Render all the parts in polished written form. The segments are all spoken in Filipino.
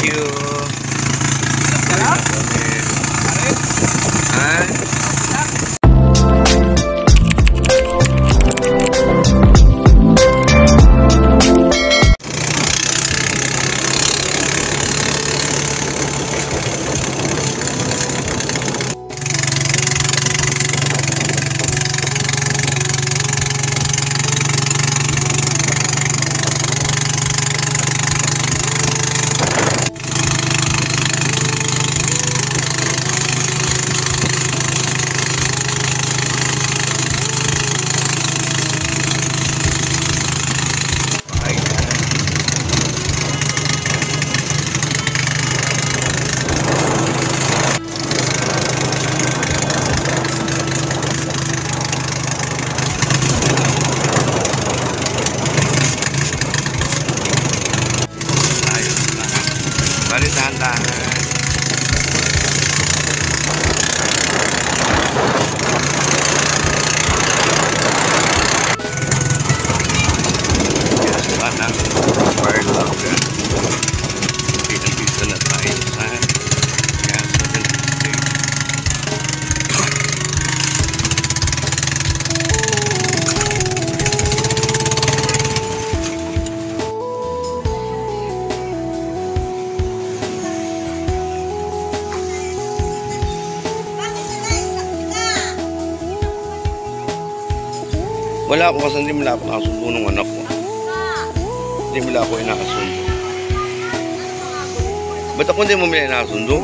you. Sarap? Bali dahan-dahan. Yes, parang fire log. Pisa-pisa na tayo sa gas station. Wala ako kasi hindi mo ako nakasundo ng anak ko. Hindi mo ako inakasundo. Ba't ako hindi mo nila inakasundo?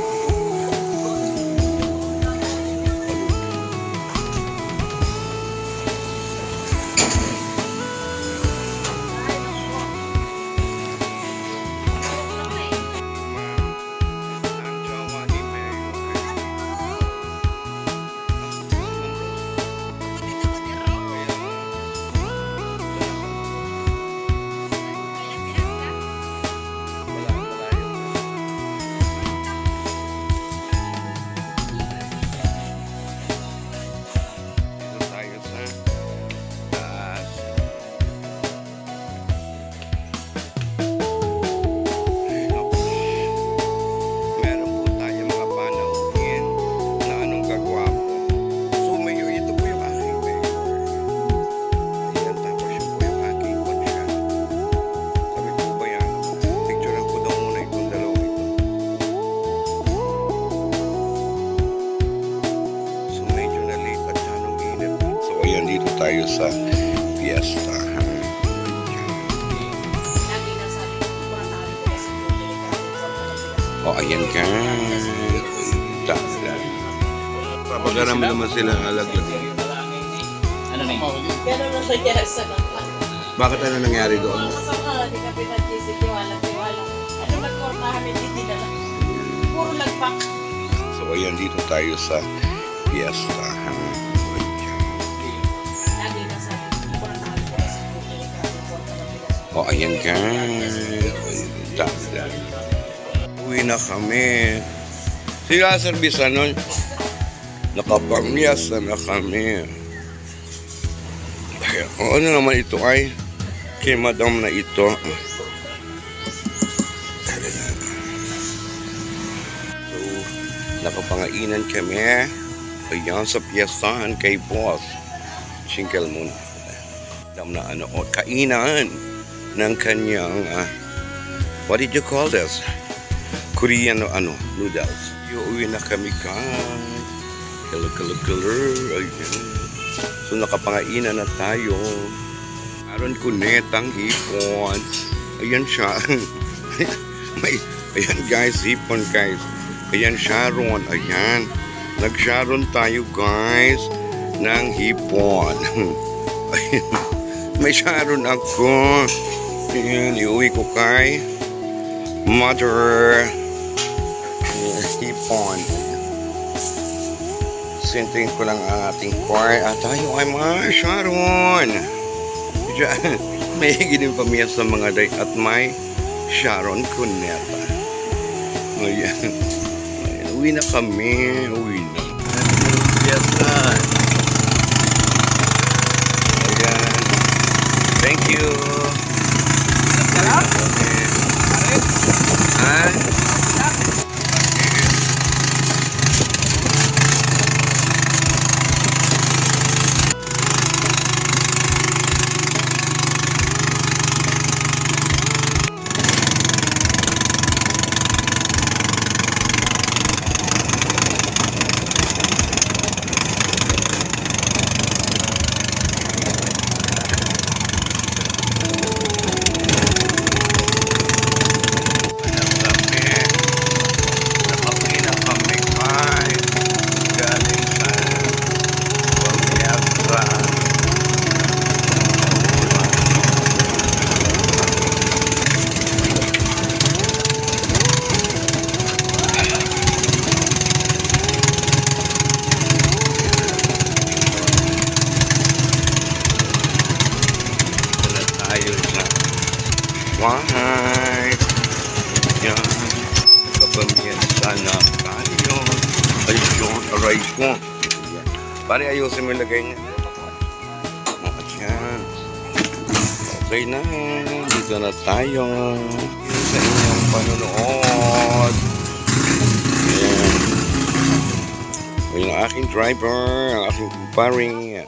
Ayan, dito tayo sa fiesta. O, ayan ka. Papagaram naman sila ng alaglag. Ano na yun? Gano'n na siya sa Bakit ano nangyari doon? masama, di ka pinag-isip, tiwala. Ano nagkortahan, hindi na lang. Puro lagpak. So, ayan, dito tayo sa fiesta. O, ayan ka. Uwi na kami. Sila service nun. Nakapamiyasa na kami. O, ano naman ito ay kay madam na ito. So, nakapangainan kami. Ayan sa piestahan kay boss. Single moon. Madam na ano, o, kainan ng kanyang what did you call this? Korean noodles. Iuwi na kami guys. Color. Ayan. So nakapangainan na tayo. Meron kunetang hipon. Ayan siya. Ayan guys, hipon guys. Ayan Sharon. Ayan. Nag-Sharon tayo guys ng hipon. Ayan. May Sharon ako. Ayan, iuwi ko kay mother. Hipon. Sintuin ko lang ang ating car. At tayo ay mga Sharon. Diyan, may higinin pamiya sa mga day at may Sharon Cuneta. Ayan. Ayan. Uwi na kami. Uwi na. Yes na. Ayan. Thank you. Sarap? Ha? ayos na. Why? Yan. Kapamiyansa na tayo. Ayun, aray ko. Yan. Pare, ayusin mo yung lagay niya. O, yan. Okay na. Dito na tayo. Sa inyong panonood. Yan. Yung aking driver, ang aking kumparing.